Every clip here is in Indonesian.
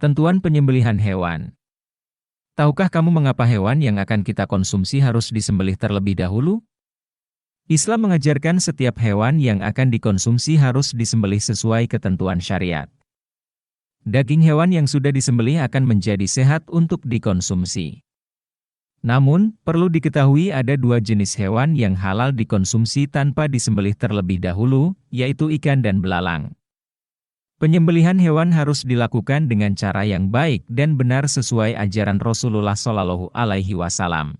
Ketentuan penyembelihan hewan. Tahukah kamu mengapa hewan yang akan kita konsumsi harus disembelih terlebih dahulu? Islam mengajarkan setiap hewan yang akan dikonsumsi harus disembelih sesuai ketentuan syariat. Daging hewan yang sudah disembelih akan menjadi sehat untuk dikonsumsi. Namun, perlu diketahui ada dua jenis hewan yang halal dikonsumsi tanpa disembelih terlebih dahulu, yaitu ikan dan belalang. Penyembelihan hewan harus dilakukan dengan cara yang baik dan benar sesuai ajaran Rasulullah Shallallahu Alaihi Wasallam.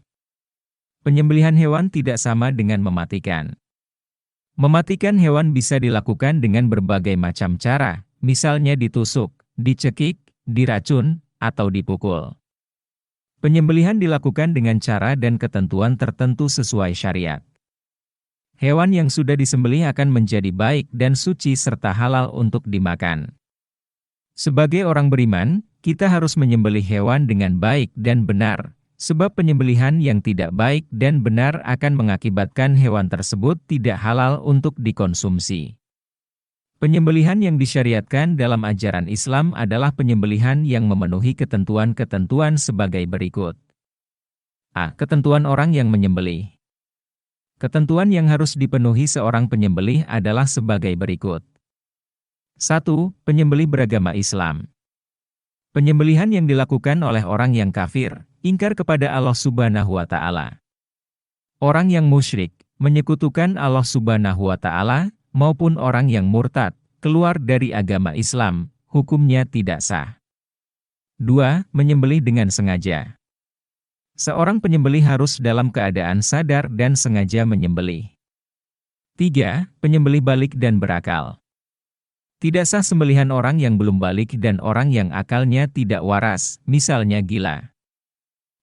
Penyembelihan hewan tidak sama dengan mematikan. Mematikan hewan bisa dilakukan dengan berbagai macam cara, misalnya ditusuk, dicekik, diracun, atau dipukul. Penyembelihan dilakukan dengan cara dan ketentuan tertentu sesuai syariat. Hewan yang sudah disembelih akan menjadi baik dan suci serta halal untuk dimakan. Sebagai orang beriman, kita harus menyembelih hewan dengan baik dan benar, sebab penyembelihan yang tidak baik dan benar akan mengakibatkan hewan tersebut tidak halal untuk dikonsumsi. Penyembelihan yang disyariatkan dalam ajaran Islam adalah penyembelihan yang memenuhi ketentuan-ketentuan sebagai berikut. A. Ketentuan orang yang menyembelih. Ketentuan yang harus dipenuhi seorang penyembelih adalah sebagai berikut. 1. Penyembelih beragama Islam. Penyembelihan yang dilakukan oleh orang yang kafir, ingkar kepada Allah Subhanahu wa Ta'ala. Orang yang musyrik, menyekutukan Allah Subhanahu wa Ta'ala, maupun orang yang murtad, keluar dari agama Islam, hukumnya tidak sah. 2. Menyembelih dengan sengaja. Seorang penyembelih harus dalam keadaan sadar dan sengaja menyembelih. 3. Penyembelih balik dan berakal. Tidak sah sembelihan orang yang belum balik dan orang yang akalnya tidak waras, misalnya gila.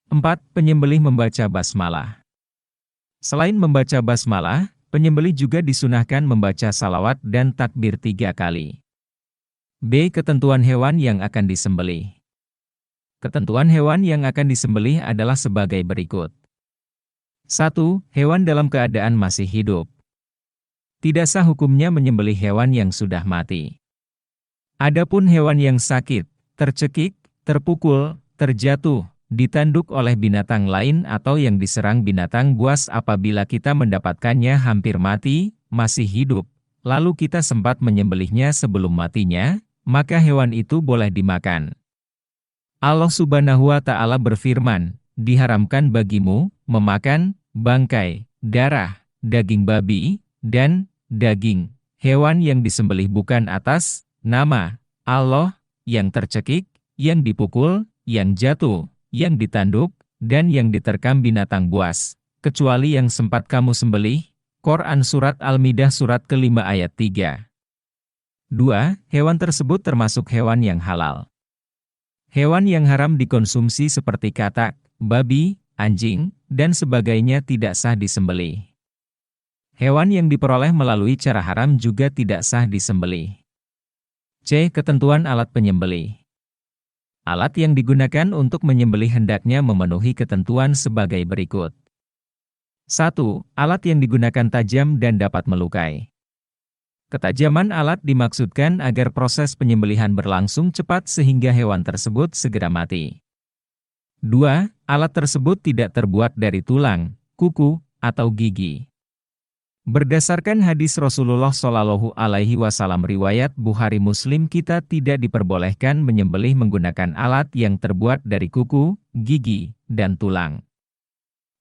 4. Penyembelih membaca basmalah. Selain membaca basmalah, penyembelih juga disunahkan membaca salawat dan takbir 3 kali. B. Ketentuan hewan yang akan disembelih. Ketentuan hewan yang akan disembelih adalah sebagai berikut. 1. Hewan dalam keadaan masih hidup. Tidak sah hukumnya menyembelih hewan yang sudah mati. Adapun hewan yang sakit, tercekik, terpukul, terjatuh, ditanduk oleh binatang lain atau yang diserang binatang buas apabila kita mendapatkannya hampir mati, masih hidup, lalu kita sempat menyembelihnya sebelum matinya, maka hewan itu boleh dimakan. Allah Subhanahu wa Ta'ala berfirman, diharamkan bagimu memakan bangkai, darah, daging babi, dan daging hewan yang disembelih bukan atas nama Allah, yang tercekik, yang dipukul, yang jatuh, yang ditanduk, dan yang diterkam binatang buas, kecuali yang sempat kamu sembelih. Quran Surat Al-Maidah Surat ke-5 ayat 3. 2. Hewan tersebut termasuk hewan yang halal. Hewan yang haram dikonsumsi seperti katak, babi, anjing, dan sebagainya tidak sah disembelih. Hewan yang diperoleh melalui cara haram juga tidak sah disembelih. C. Ketentuan alat penyembelih. Alat yang digunakan untuk menyembelih hendaknya memenuhi ketentuan sebagai berikut. 1. Alat yang digunakan tajam dan dapat melukai. Ketajaman alat dimaksudkan agar proses penyembelihan berlangsung cepat sehingga hewan tersebut segera mati. 2. Alat tersebut tidak terbuat dari tulang, kuku, atau gigi. Berdasarkan hadis Rasulullah Shallallahu Alaihi Wasallam riwayat Bukhari Muslim, kita tidak diperbolehkan menyembelih menggunakan alat yang terbuat dari kuku, gigi, dan tulang.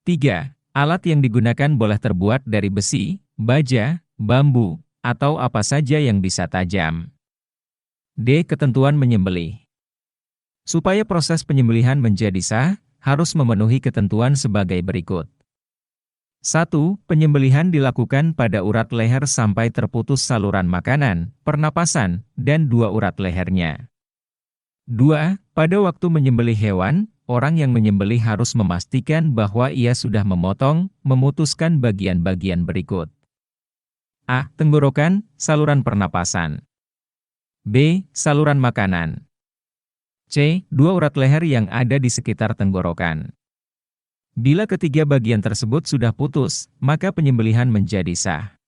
3. Alat yang digunakan boleh terbuat dari besi, baja, bambu, atau apa saja yang bisa tajam. D. Ketentuan menyembelih. Supaya proses penyembelihan menjadi sah, harus memenuhi ketentuan sebagai berikut. 1. Penyembelihan dilakukan pada urat leher sampai terputus saluran makanan, pernapasan, dan 2 urat lehernya. 2. Pada waktu menyembelih hewan, orang yang menyembelih harus memastikan bahwa ia sudah memutuskan bagian-bagian berikut. A. Tenggorokan, saluran pernapasan. B. Saluran makanan. C. 2 urat leher yang ada di sekitar tenggorokan. Bila ketiga bagian tersebut sudah putus, maka penyembelihan menjadi sah.